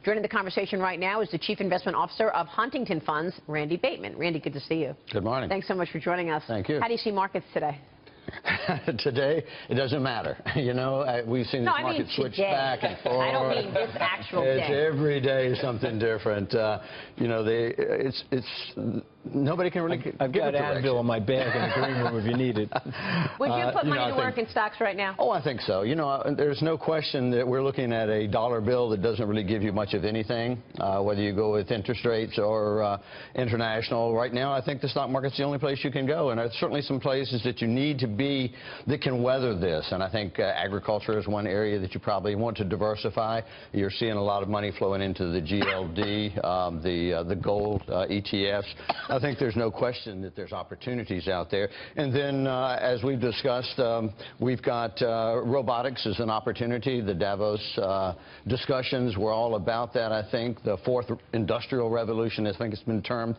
Joining the conversation right now is the Chief Investment Officer of Huntington Funds, Randy Bateman. Randy, good to see you. Good morning. Thanks so much for joining us. Thank you. How do you see markets today? Today, it doesn't matter. You know, we've seen this market switch back and forth. I don't mean this actual day. Every day is something different. You know, nobody can really I've got Advil in my bag in the green room if you need it. Would you put money to work in stocks right now? Oh, I think so. You know, there's no question that we're looking at a dollar bill that doesn't really give you much of anything, whether you go with interest rates or international. Right now, I think the stock market's the only place you can go, and there's certainly some places that you need to be that can weather this. And I think agriculture is one area that you probably want to diversify. You're seeing a lot of money flowing into the GLD, the gold ETFs. I think there's no question that there's opportunities out there. And then, as we've discussed, we've got robotics as an opportunity. The Davos discussions were all about that, I think. The fourth industrial revolution, I think it's been termed.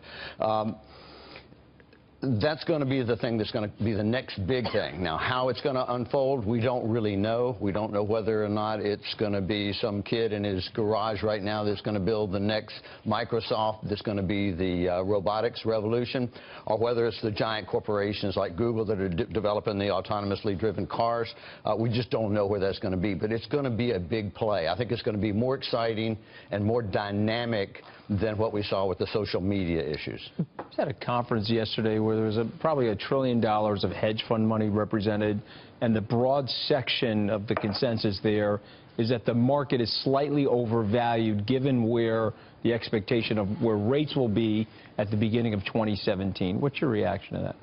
That's going to be the thing that's going to be the next big thing. Now, how it's going to unfold, we don't really know. We don't know whether or not it's going to be some kid in his garage right now that's going to build the next Microsoft that's going to be the robotics revolution, or whether it's the giant corporations like Google that are developing the autonomously driven cars. We just don't know where that's going to be, but it's going to be a big play. I think it's going to be more exciting and more dynamic than what we saw with the social media issues. I was at a conference yesterday where there was probably $1 trillion of hedge fund money represented, and the broad section of the consensus there is that the market is slightly overvalued given where the expectation of where rates will be at the beginning of 2017. What's your reaction to that?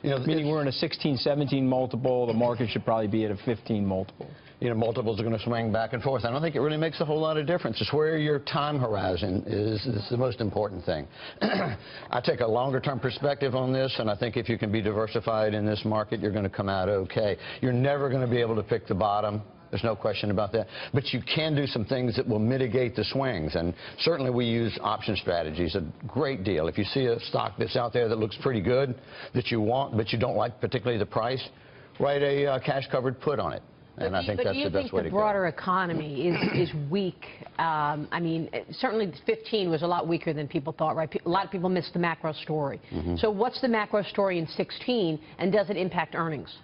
You know, meaning we're in a 16, 17 multiple, the market should probably be at a 15 multiple. You know, multiples are going to swing back and forth. I don't think it really makes a whole lot of difference. It's where your time horizon is the most important thing. I take a longer-term perspective on this, and I think if you can be diversified in this market, you're going to come out okay. You're never going to be able to pick the bottom. There's no question about that. But you can do some things that will mitigate the swings. And certainly we use option strategies a great deal. If you see a stock that's out there that looks pretty good, that you want, but you don't like particularly the price, write a cash-covered put on it. And I think that's the best way to go. But do you think the broader economy is weak? I mean, certainly 15 was a lot weaker than people thought, right? A lot of people missed the macro story. So what's the macro story in 16, and does it impact earnings?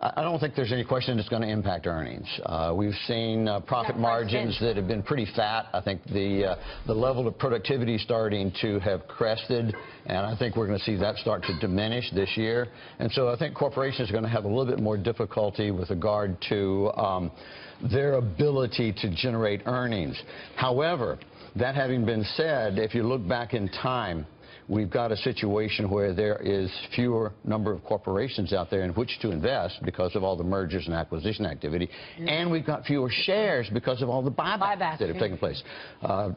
I don't think there's any question it's going to impact earnings. We've seen profit margins that have been pretty fat. I think the level of productivity is starting to have crested, and I think we're going to see that start to diminish this year. And so I think corporations are going to have a little bit more difficulty with regard to their ability to generate earnings. However, that having been said, if you look back in time, we've got a situation where there is fewer number of corporations out there in which to invest because of all the mergers and acquisition activity, and we've got fewer shares because of all the buybacks that have taken place.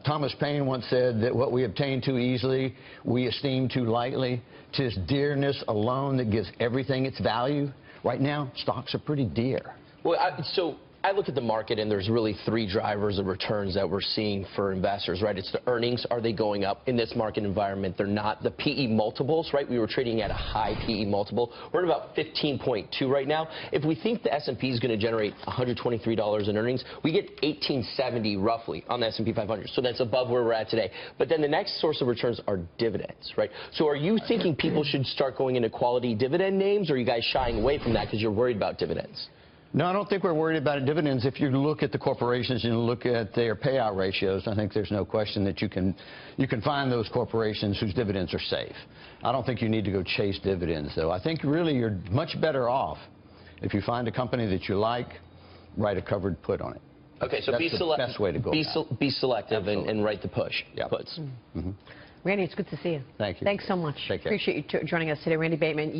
Thomas Paine once said that what we obtain too easily, we esteem too lightly. 'Tis dearness alone that gives everything its value. Right now, stocks are pretty dear. Well, I look at the market, and there's really three drivers of returns that we're seeing for investors, right? It's the earnings. Are they going up in this market environment? They're not. The PE multiples, right? We were trading at a high PE multiple. We're at about 15.2 right now. If we think the S&P is going to generate $123 in earnings, we get 1870 roughly on the S&P 500. So that's above where we're at today. But then the next source of returns are dividends, right? So are you thinking people should start going into quality dividend names, or are you guys shying away from that because you're worried about dividends? No, I don't think we're worried about dividends. If you look at the corporations and look at their payout ratios, I think there's no question that you can find those corporations whose dividends are safe. I don't think you need to go chase dividends, though. I think really you're much better off if you find a company that you like, write a covered put on it. Okay, so that's the best way to go. Be selective and write the puts. Randy, it's good to see you. Thank you. Thanks so much. Take care. Appreciate you joining us today, Randy Bateman.